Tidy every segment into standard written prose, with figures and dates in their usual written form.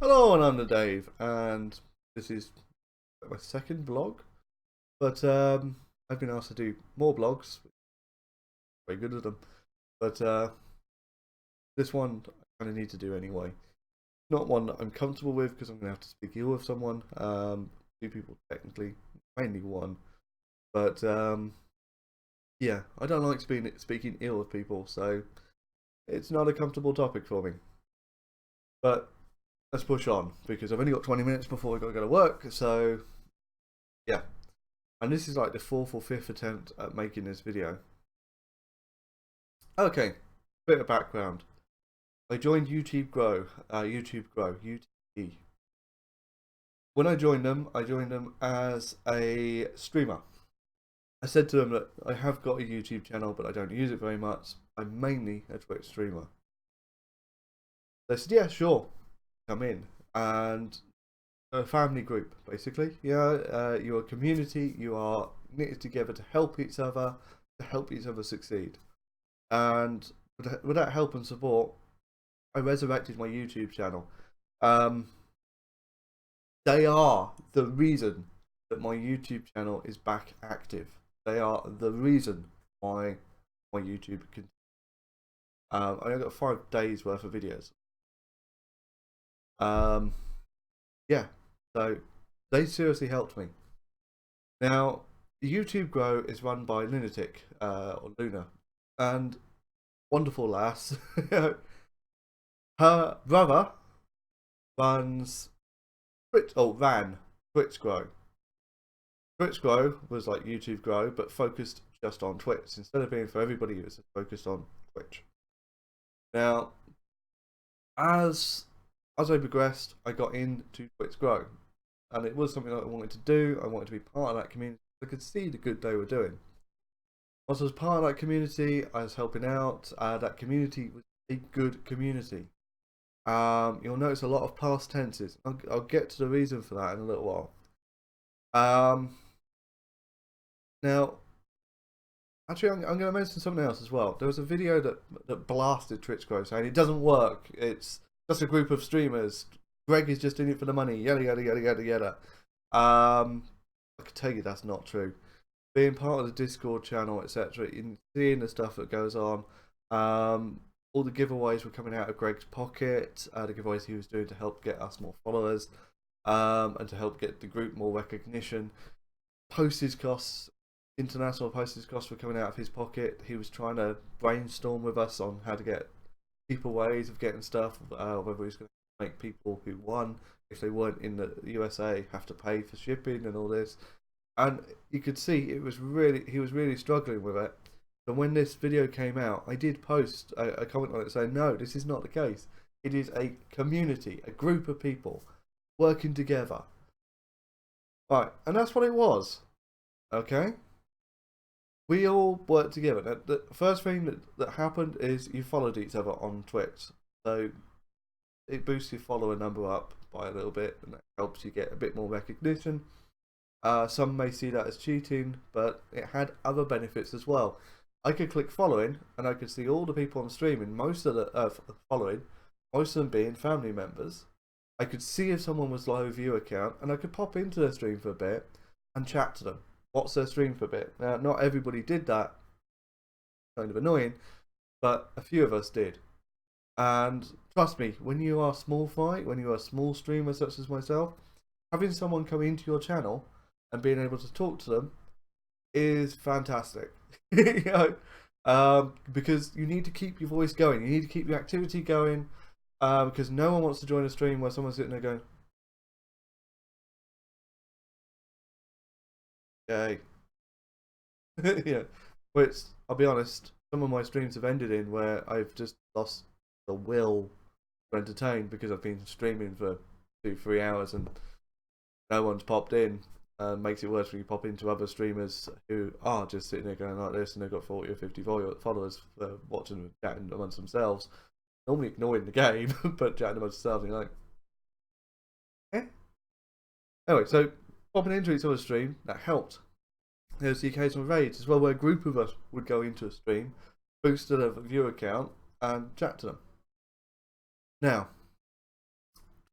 Hello, and I'm the Dave, and this is my second vlog. But I've been asked to do more vlogs. Very good at them. But this one I kind of need to do anyway. Not one that I'm comfortable with because I'm going to have to speak ill of someone. Two people technically, mainly one. But yeah, I don't like speaking ill of people, so it's not a comfortable topic for me. But let's push on because I've only got 20 minutes before I've got to go to work. So yeah, and this is like the fourth or fifth attempt at making this video. Okay, bit of background. I joined ytgrow, UT. When I joined them as a streamer. I said to them that I have got a YouTube channel, but I don't use it very much. I'm mainly a Twitch streamer. They said, yeah, sure, come in. And a family group, basically. Yeah, you're a community, you are knitted together to help each other succeed. And with that help and support, I resurrected my YouTube channel. They are the reason that my YouTube channel is back active. They are the reason why my YouTube can. I only got 5 days worth of videos. Yeah, so they seriously helped me. Now, Grow is run by Lunatic, or Luna, and wonderful lass. Her brother runs ran Twitchgrow. Twitchgrow was like YouTube Grow, but focused just on Twitch. Instead of being for everybody, it was focused on Twitch. Now, as I progressed, I got into Twitchgrow, and it was something that I wanted to do. I wanted to be part of that community. I could see the good they were doing. Once I was part of that community, I was helping out. That community was a good community. You'll notice a lot of past tenses. I'll get to the reason for that in a little while. Now, actually, I'm going to mention something else as well. There was a video that blasted Twitchgrow saying it doesn't work. It's just a group of streamers. Greg is just in it for the money. Yada yada yada yada yada. I can tell you that's not true. Being part of the Discord channel, etc., seeing the stuff that goes on, all the giveaways were coming out of Greg's pocket. The giveaways he was doing to help get us more followers, and to help get the group more recognition. Postage costs, international postage costs were coming out of his pocket. He was trying to brainstorm with us on how to get cheaper ways of getting stuff, whether he was going to make people who won, if they weren't in the USA, have to pay for shipping and all this. And you could see he was really struggling with it. And when this video came out, I did post a comment on it saying, no, this is not the case. It is a community, a group of people working together. Right, and that's what it was. Okay? We all worked together. The first thing that happened is you followed each other on Twitch. So it boosts your follower number up by a little bit, and that helps you get a bit more recognition. Some may see that as cheating, but it had other benefits as well. I could click following, and I could see all the people I'm streaming, most of the following, most of them being family members. I could see if someone was live view account, and I could pop into their stream for a bit and chat to them. Watch their stream for a bit. Now, not everybody did that. Kind of annoying, but a few of us did. And trust me, when you are small fry, when you are a small streamer such as myself, having someone come into your channel and being able to talk to them is fantastic. You know, because you need to keep your voice going, you need to keep your activity going, because no one wants to join a stream where someone's sitting there going, "Yay." Yeah, which I'll be honest, some of my streams have ended in where I've just lost the will to entertain because I've been streaming for 2-3 hours and no one's popped in. Makes it worse when you pop into other streamers who are just sitting there going like this, and they've got 40 or 50 followers watching and chatting amongst themselves, normally ignoring the game, but chatting amongst themselves, and you're like, eh? Anyway, so popping into each other's stream, that helped. There's the occasional raids as well, where a group of us would go into a stream, boosted a viewer account, and chat to them. Now,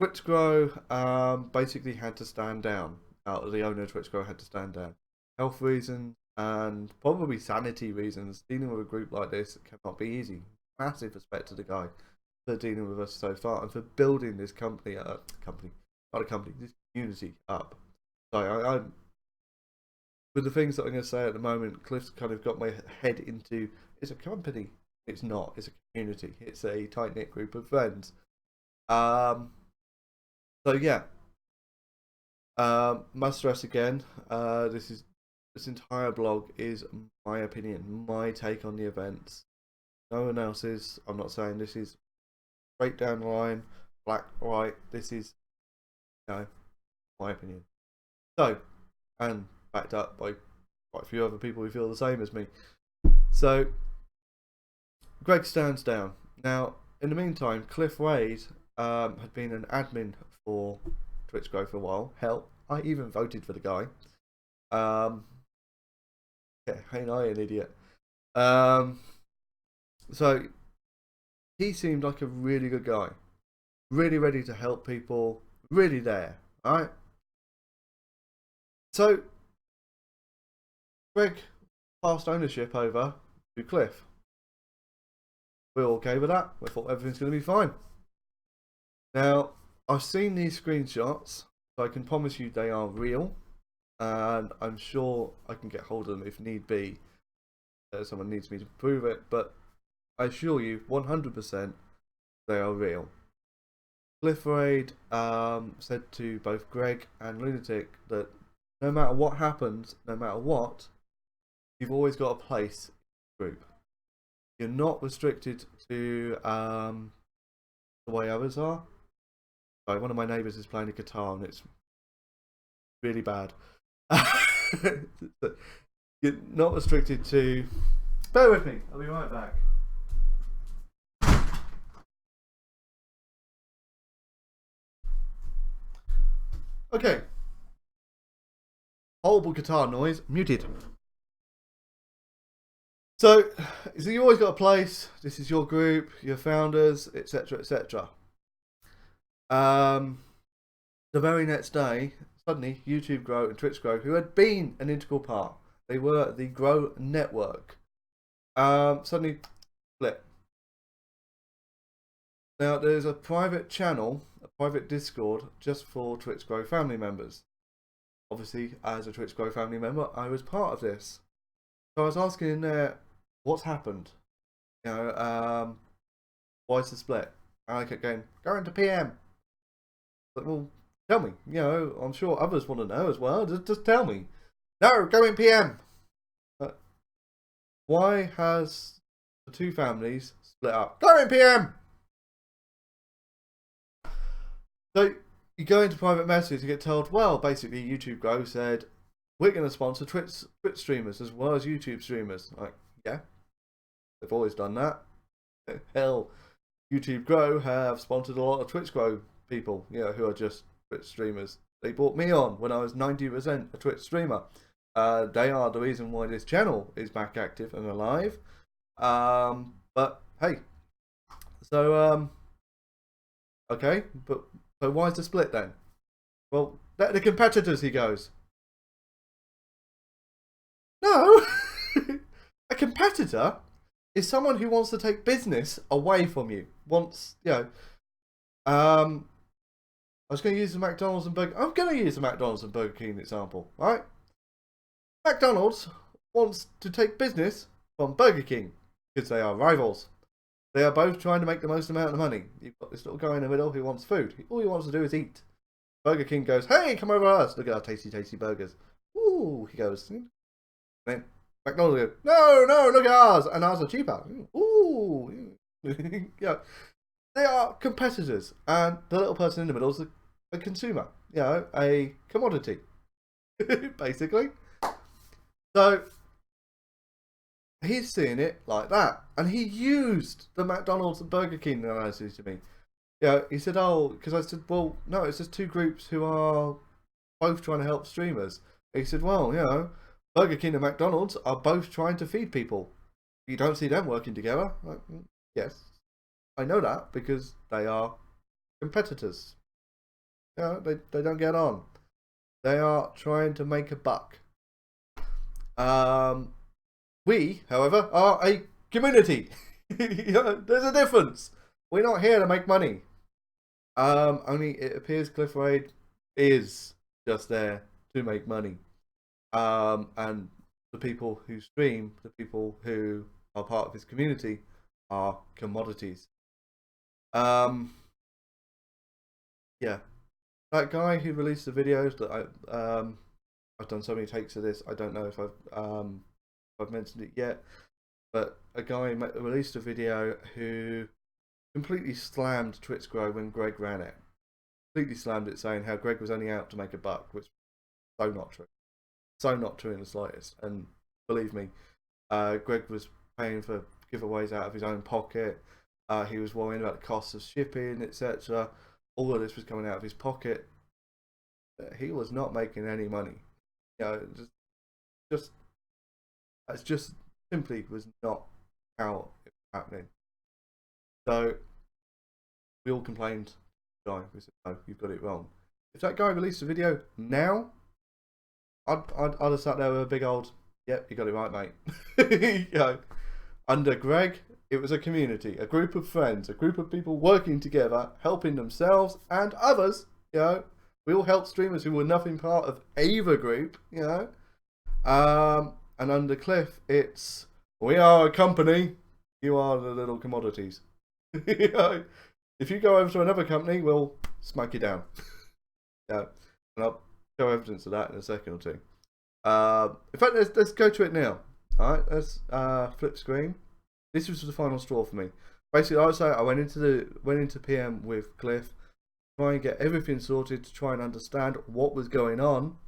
Twitchgrow basically had to stand down. The owner of Twitchgrow had to stand down. Health reasons and probably sanity reasons. Dealing with a group like this cannot be easy. Massive respect to the guy for dealing with us so far and for building this this community up. So with the things that I'm going to say at the moment, Cliff's kind of got my head into, it's a company. It's not. It's a community. It's a tight-knit group of friends. So yeah. Must stress again, this entire blog is my opinion, my take on the events. No one else's. I'm not saying this is straight down the line, black, white. This is, my opinion. So, and backed up by quite a few other people who feel the same as me. So, Greg stands down. Now, in the meantime, Cliff Wade had been an admin for Twitchgrow for a while. Hell, I even voted for the guy. Yeah, ain't I an idiot? So he seemed like a really good guy, really ready to help people, really there, right? So Greg passed ownership over to Cliff. We're all okay with that. We thought everything's going to be fine. Now, I've seen these screenshots, so I can promise you they are real, and I'm sure I can get hold of them if need be. Someone needs me to prove it, but I assure you 100% they are real. Cliff Raid said to both Greg and Lunatic that no matter what happens, no matter what, you've always got a place in the group. You're not restricted to the way others are. Sorry, one of my neighbours is playing a guitar and it's really bad. You're not restricted to... Bear with me, I'll be right back. Okay. Horrible guitar noise, muted. So you always got a place. This is your group, your founders, etc., etc. The very next day, suddenly, ytgrow and Twitchgrow, who had been an integral part, they were the Grow network, suddenly split. Now, there's a private channel, a private Discord, just for Twitchgrow family members. Obviously, as a Twitchgrow family member, I was part of this. So I was asking in there, what's happened? Why is the split? And I kept going to PM. Like, well, tell me. I'm sure others want to know as well. Just tell me. No, go in PM. Why has the two families split up? Go in PM. So you go into private message, you get told, well, basically ytgrow said, we're going to sponsor Twitch streamers as well as YouTube streamers. Like, yeah, they've always done that. Hell, ytgrow have sponsored a lot of Twitchgrow people, who are just Twitch streamers. They brought me on when I was 90% a Twitch streamer. They are the reason why this channel is back active and alive. But hey, so okay, but so why is the split then? Well, the competitors, he goes. No, a competitor is someone who wants to take business away from you. I was going to use the McDonald's and Burger. I'm going to use the McDonald's and Burger King example, right? McDonald's wants to take business from Burger King because they are rivals. They are both trying to make the most amount of money. You've got this little guy in the middle who wants food. All he wants to do is eat. Burger King goes, hey, come over to us. Look at our tasty, tasty burgers. Ooh, he goes. And then McDonald's goes, no, look at ours. And ours are cheaper. Ooh. They are competitors. And the little person in the middle is a consumer. A commodity. Basically. So he's seeing it like that, and he used the McDonald's and Burger King analogy to me. He said, "Oh," because I said, "Well, no, it's just two groups who are both trying to help streamers." He said, "Well, Burger King and McDonald's are both trying to feed people. You don't see them working together." Like, yes, I know that because they are competitors. You know, they don't get on. They are trying to make a buck. We, however, are a community. You know, there's a difference. We're not here to make money. Only it appears Cliff Wade is just there to make money. And the people who stream, the people who are part of his community, are commodities. Yeah, that guy who released the videos that I've done so many takes of this. I don't know if I've mentioned it yet, but a guy released a video who completely slammed Twitchgrow when Greg ran it. Completely slammed it, saying how Greg was only out to make a buck, which is so not true. So not true in the slightest. And believe me, Greg was paying for giveaways out of his own pocket. He was worrying about the costs of shipping, etc. All of this was coming out of his pocket. He was not making any money. You know, just simply was not how it was happening. So we all complained. Guy, we said, no, you've got it wrong. If that guy released a video now, I'd have sat there with a big old, yep, you got it right, mate. You know, under Greg, it was a community, a group of friends, a group of people working together, helping themselves and others. You know, we all helped streamers who were nothing part of either group. You know, and under Cliff, it's we are a company, you are the little commodities. You know, if you go over to another company, we'll smack you down. Yeah, and I'll show evidence of that in a second or two. In fact, let's go to it now. All right, let's flip screen. This was the final straw for me. Basically, I would say I went into PM with Cliff, try and get everything sorted to try and understand what was going on.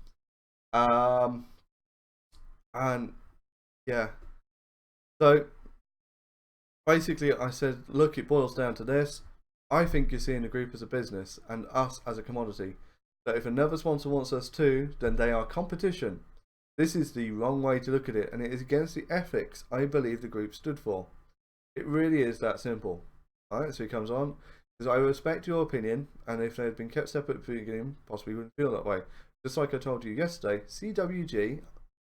And yeah, so basically, I said, look, it boils down to this. I think you're seeing the group as a business and us as a commodity. That if another sponsor wants us too, then they are competition. This is the wrong way to look at it, and it is against the ethics I believe the group stood for. It really is that simple. Alright, so he comes on, because I respect your opinion, and if they had been kept separate from the beginning, possibly wouldn't feel that way. Just like I told you yesterday, CWG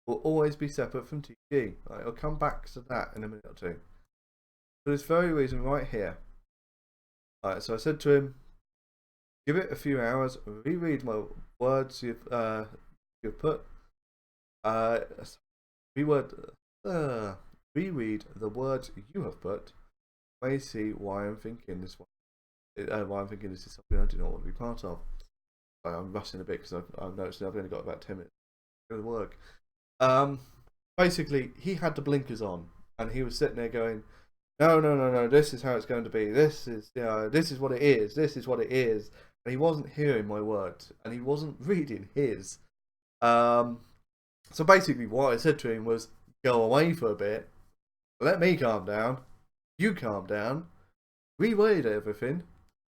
will always be separate from TG. Right, I'll come back to that in a minute or two. For this very reason right here. Alright, so I said to him, give it a few hours, reread my words you've put. Reread the words you have put. You may see why I'm thinking this one. Why I'm thinking this is something I do not want to be part of. I'm rushing a bit because I've noticed I've only got about 10 minutes to go to work. Basically, he had the blinkers on, and he was sitting there going, no, this is how it's going to be. This is what it is. This is what it is. And he wasn't hearing my words, and he wasn't reading his. So basically, what I said to him was, go away for a bit, let me calm down, you calm down, reread everything,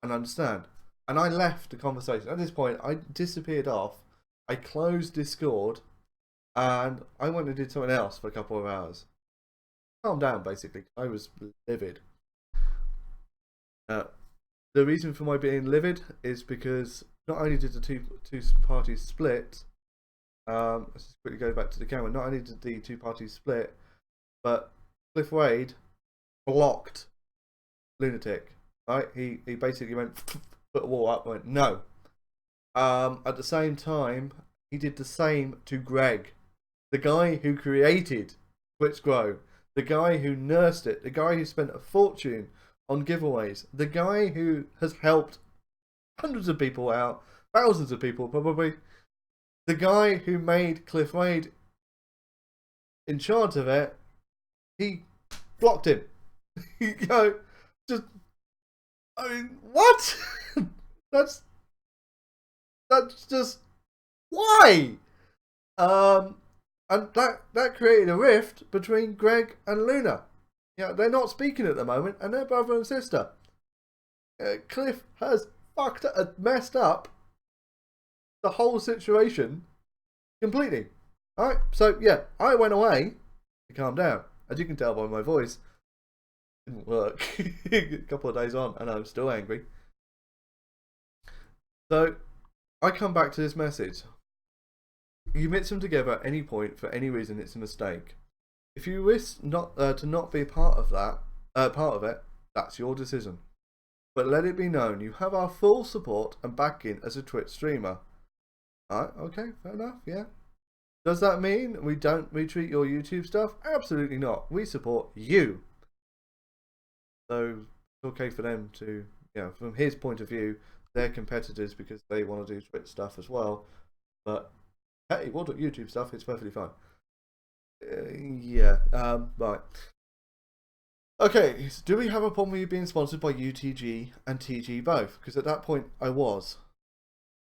and understand. And I left the conversation. At this point, I disappeared off. I closed Discord, and I went and did something else for a couple of hours. Calm down, basically. I was livid. The reason for my being livid is because not only did the two parties split, let's just quickly go back to the camera, not only did the two parties split, but Cliff Wade blocked Lunatic. Right? He basically went, put a wall up, and went, no. At the same time, he did the same to Greg, the guy who created Twitchgrow, the guy who nursed it, the guy who spent a fortune on giveaways, the guy who has helped hundreds of people out, thousands of people probably, the guy who made Cliff Wade in charge of it, he blocked him. You know, just, I mean, what? that's just, why? And that created a rift between Greg and Luna. Yeah, they're not speaking at the moment, and they're brother and sister. Cliff has messed up the whole situation completely. Alright, so yeah, I went away to calm down. As you can tell by my voice, it didn't work. A couple of days on, and I'm still angry. So I come back to this message. You mix them together at any point for any reason, it's a mistake. If you wish not to not be part of it, that's your decision. But let it be known you have our full support and backing as a Twitch streamer. Alright, okay, fair enough, yeah. Does that mean we don't retweet your YouTube stuff? Absolutely not. We support you. So it's okay for them to, from his point of view, they're competitors because they want to do Twitch stuff as well. But hey, we'll do YouTube stuff, it's perfectly fine. Right. Okay, so do we have a problem with you being sponsored by UTG and TG both? Because at that point I was.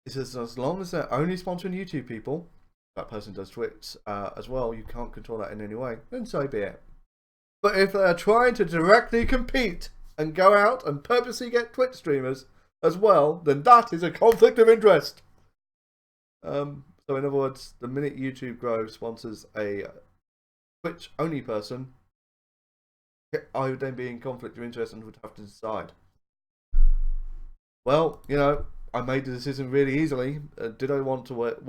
It says as long as they're only sponsoring YouTube people, that person does Twitch as well, you can't control that in any way, then so be it. But if they're trying to directly compete and go out and purposely get Twitch streamers as well, then that is a conflict of interest. So in other words, the minute ytgrow sponsors a Twitch only person, I would then be in conflict of interest and would have to decide. Well, I made the decision really easily. Did I want to work?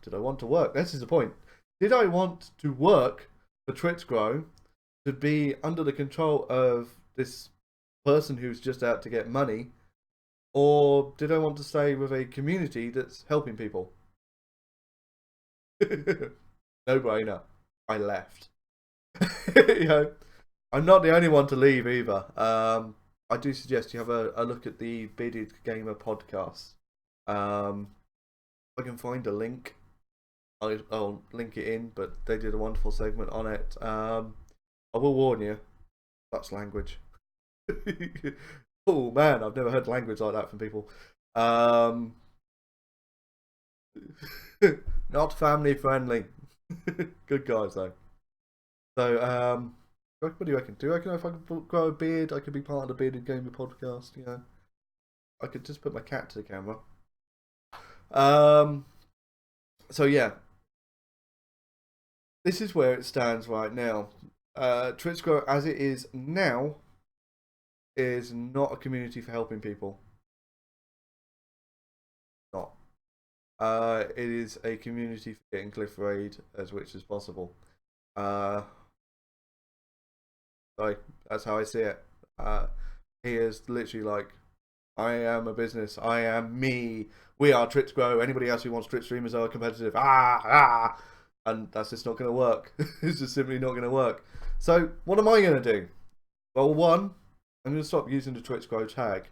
Did I want to work? This is the point. Did I want to work for Twitchgrow to be under the control of this person who's just out to get money, or did I want to stay with a community that's helping people? No brainer. I left. I'm not the only one to leave either. I do suggest you have a look at the Bearded Gamer podcast. I can find a link. I'll link it in, but they did a wonderful segment on it. I will warn you, that's language. Oh man, I've never heard language like that from people. Not family friendly. Good guys though. So, what do you reckon? Do you reckon if I could grow a beard, I could be part of the Bearded Gamer podcast? I could just put my cat to the camera. So yeah, this is where it stands right now. Twitchgrow, as it is now, is not a community for helping people. Not. It is a community for getting Cliff Raid as rich as possible. Like, that's how I see it. He is literally like, I am a business. I am me. We are Twitchgrow. Anybody else who wants Twitch streamers are competitive. And that's just not going to work. It's just simply not going to work. So what am I going to do? Well, one, I'm going to stop using the Twitchgrow tag.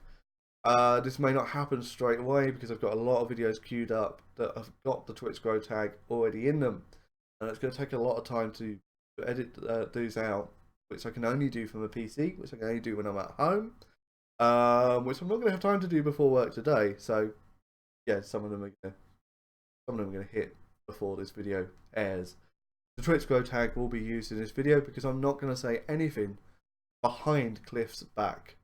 This may not happen straight away because I've got a lot of videos queued up that have got the Twitchgrow tag already in them. And it's going to take a lot of time to edit these out, which I can only do from a PC, which I can only do when I'm at home, which I'm not going to have time to do before work today. So, yeah, some of them are going to hit before this video airs. The Twitchgrow tag will be used in this video because I'm not going to say anything behind Cliff's back.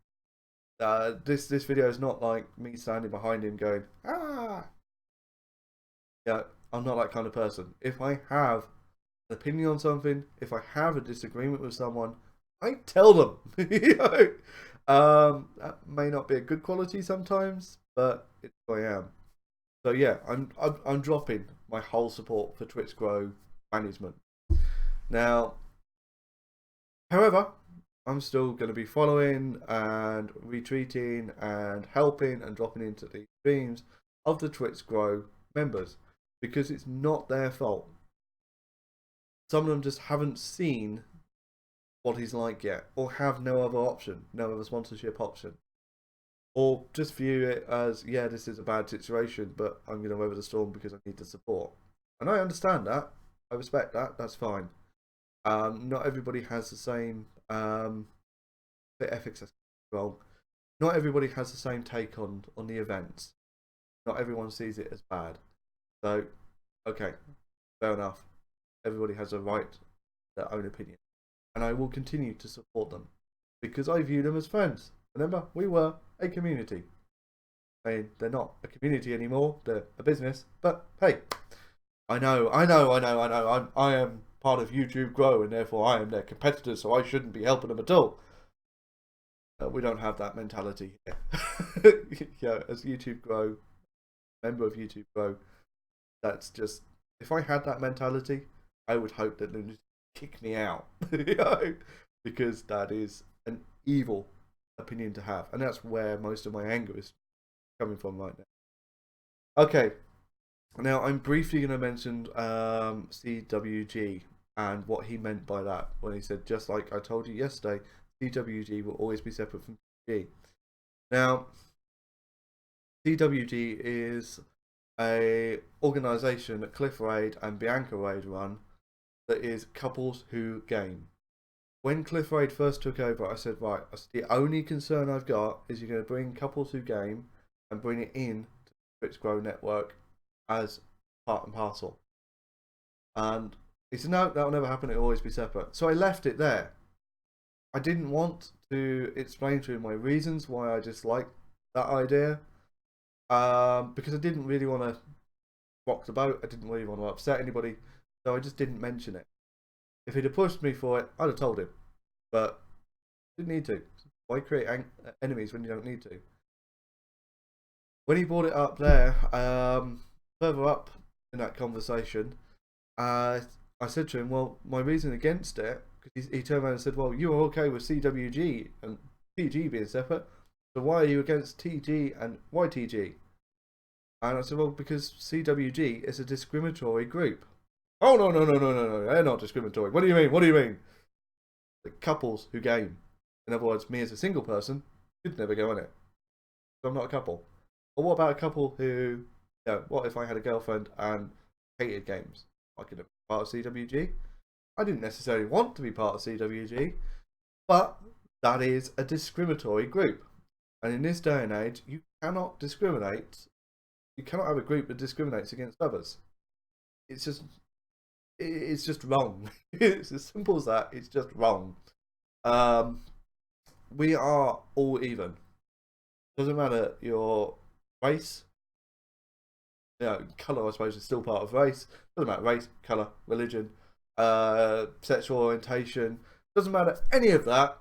This video is not like me standing behind him going, ah. Yeah, I'm not that kind of person. If I have an opinion on something, if I have a disagreement with someone, I tell them. That may not be a good quality sometimes, but it's who I am. So yeah, I'm dropping my whole support for Twitchgrow management. Now, however, I'm still going to be following and retweeting and helping and dropping into the streams of the Twitchgrow members because it's not their fault. Some of them just haven't seen what he's like yet, or have no other option, no other sponsorship option, or just view it as, yeah, this is a bad situation, but I'm going to weather the storm because I need the support. And I understand that. I respect that. That's fine. Not everybody has the same the ethics as well. Not everybody has the same take on the events. Not everyone sees it as bad. So, okay, fair enough. Everybody has a right to their own opinion. And I will continue to support them because I view them as friends. Remember, we were a community. I mean, they're not a community anymore, they're a business. But hey, I am part of ytgrow and therefore I am their competitor, so I shouldn't be helping them at all. We don't have that mentality here. Yeah, as ytgrow, member of ytgrow, that's just, if I had that mentality, I would hope that they would kick me out, you know, because that is an evil opinion to have, and that's where most of my anger is coming from right now. Okay, now I'm briefly going to mention CWG and what he meant by that when he said, just like I told you yesterday, CWG will always be separate from TG. Now, CWG is a organisation that Cliff Raid and Bianca Raid run that is couples who game. When Cliff Raid first took over, I said, right, the only concern I've got is you're going to bring couples who game and bring it in to the Twitchgrow network as part and parcel. And he said, no, that'll never happen, it'll always be separate. So I left it there. I didn't want to explain to him my reasons why I disliked that idea, because I didn't really want to rock the boat. I didn't really want to upset anybody, so I just didn't mention it. If he'd have pushed me for it, I'd have told him, but didn't need to. Why create enemies when you don't need to? When he brought it up there, further up in that conversation, I said to him, well, my reason against it, because he turned around and said, well, you were okay with CWG and TG being separate, so why are you against TG and YTG? And I said, well, because CWG is a discriminatory group. Oh, no, they're not discriminatory. What do you mean? What do you mean? The couples who game. In other words, me as a single person could never go in it. So I'm not a couple. But what about a couple who, you know, what if I had a girlfriend and hated games? I could have been part of CWG. I didn't necessarily want to be part of CWG, but that is a discriminatory group. And in this day and age, you cannot discriminate. You cannot have a group that discriminates against others. It's just wrong. It's as simple as that. It's just wrong. We are all even. Doesn't matter your race. You know, colour, I suppose, is still part of race. Doesn't matter race, colour, religion, sexual orientation. Doesn't matter any of that.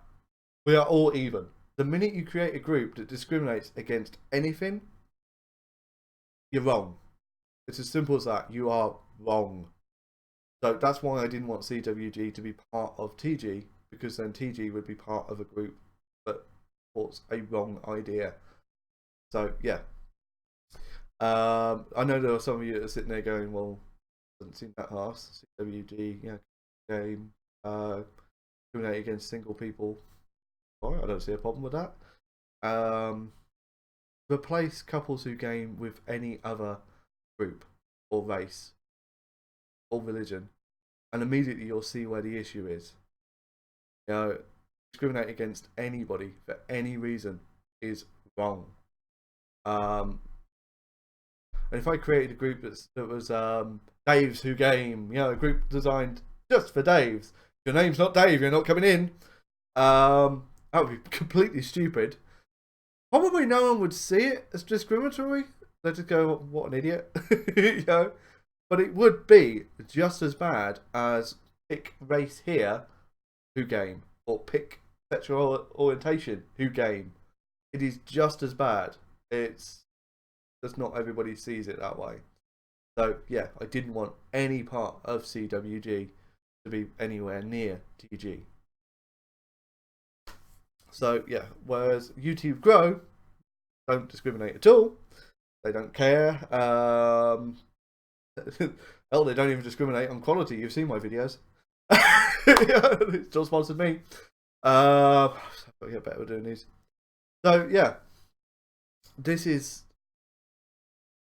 We are all even. The minute you create a group that discriminates against anything, you're wrong. It's as simple as that. You are wrong. So that's why I didn't want CWG to be part of TG, because then TG would be part of a group that supports a wrong idea. So yeah. I know there are some of you that are sitting there going, well, doesn't seem that harsh. CWG, yeah, game, discriminate against single people. I don't see a problem with that. Replace couples who game with any other group or race or religion, and immediately you'll see where the issue is. You know, discriminate against anybody for any reason is wrong. And if I created a group that was Daves Who Game, you know, a group designed just for Daves. If your name's not Dave, you're not coming in. That would be completely stupid. Probably no one would see it as discriminatory. They'd just go, what an idiot. You know? But it would be just as bad as pick race here who game, or pick sexual orientation who game. It is just as bad. It's just not everybody sees it that way. So yeah, I didn't want any part of CWG to be anywhere near TG. So yeah, whereas ytgrow don't discriminate at all. They don't care. Hell, they don't even discriminate on quality. You've seen my videos. It still sponsored me. I'll get better at doing these. So yeah, this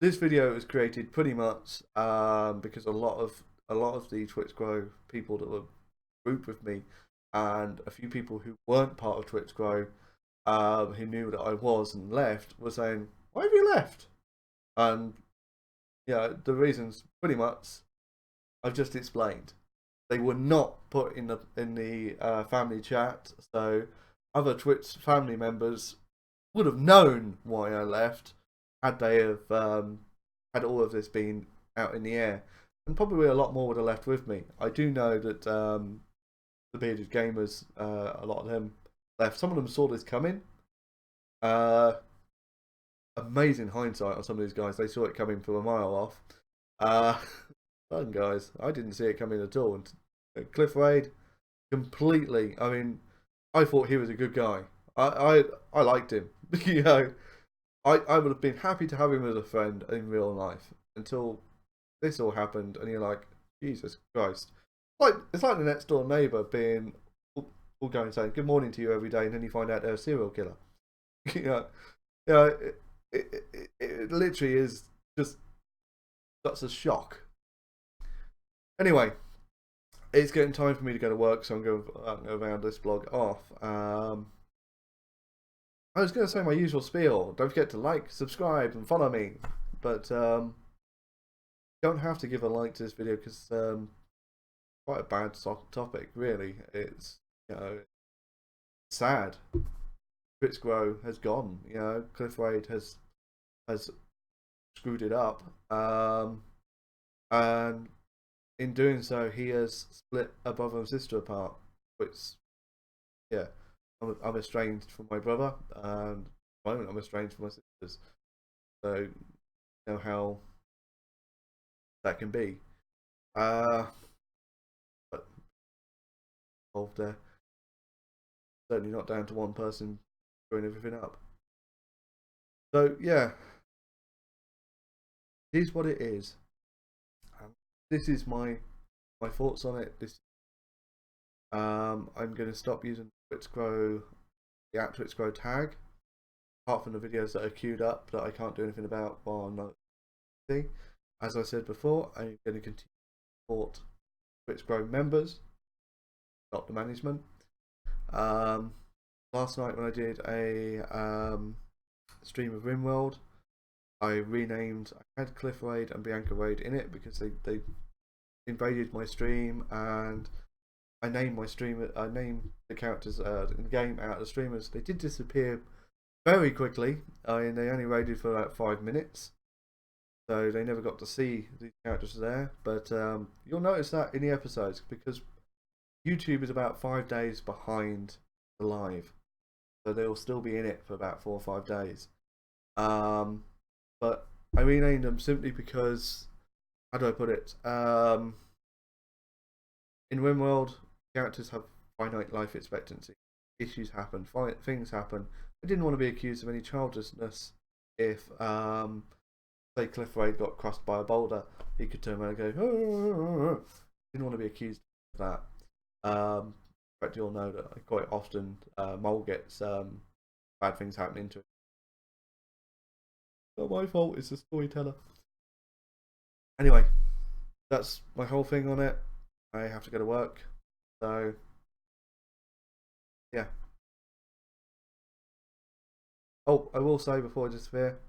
video was created pretty much because a lot of the Twitchgrow people that were grouped with me, and a few people who weren't part of Twitchgrow, who knew that I was and left, were saying, "Why have you left?" And yeah, the reasons pretty much I've just explained. They were not put in the family chat, so other Twitch family members would have known why I left had they have had all of this been out in the air, and probably a lot more would have left with me. I do know that the bearded gamers, a lot of them left. Some of them saw this coming. amazing hindsight on some of these guys. They saw it coming from a mile off. Fun guys, I didn't see it coming at all. And Cliff Wade, completely. I mean, I thought he was a good guy. I liked him. You know, I would have been happy to have him as a friend in real life until this all happened, and you're like, Jesus Christ. It's like the next door neighbour being all going saying good morning to you every day, and then you find out they're a serial killer. You know, it literally is just such a shock. Anyway, it's getting time for me to go to work, so I'm going to round this blog off. I was going to say my usual spiel. Don't forget to like, subscribe, and follow me. But don't have to give a like to this video because quite a bad topic, really. It's, you know, sad. Twitchgrow has gone. You know, Cliff Wade has screwed it up, and in doing so, he has split a brother and sister apart. Which, yeah, I'm estranged from my brother, and at the moment I'm estranged from my sisters. So, you know how that can be. But involved there. Certainly not down to one person screwing everything up. So yeah, it is what it is. This is my thoughts on it. I'm going to stop using Twitchgrow, the @Twitchgrow tag, apart from the videos that are queued up that I can't do anything about while I'm not see. As I said before, I'm going to continue to support Twitchgrow members, not the management. Last night when I did a stream of RimWorld, I had Cliff Wade and Bianca Wade in it because they invaded my stream, and I named the characters in the game out of the streamers. They did disappear very quickly. I mean, they only raided for about 5 minutes, so they never got to see these characters there. But you'll notice that in the episodes because YouTube is about 5 days behind the live, so they'll still be in it for about 4 or 5 days. But I renamed them simply because, how do I put it? In RimWorld, characters have finite life expectancy. Issues happen, things happen. I didn't want to be accused of any childishness. If, say, Cliff Wade got crushed by a boulder, he could turn around and go, didn't want to be accused of that. In fact, you'll know that quite often Mole gets bad things happening to him. Not my fault, it's the storyteller. Anyway, that's my whole thing on it. I have to go to work, so yeah. Oh, I will say before I disappear,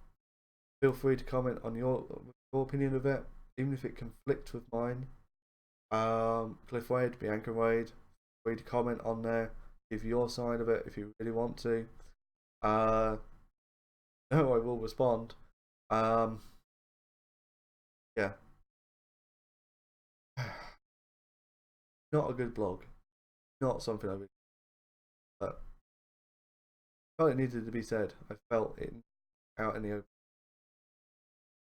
feel free to comment on your opinion of it, even if it conflicts with mine. Cliff Wade, Bianca Wade, free to comment on there, give your side of it if you really want to. No, I will respond. Yeah. Not a good blog. Not something I would. But I felt it needed to be said. I felt it out in the open.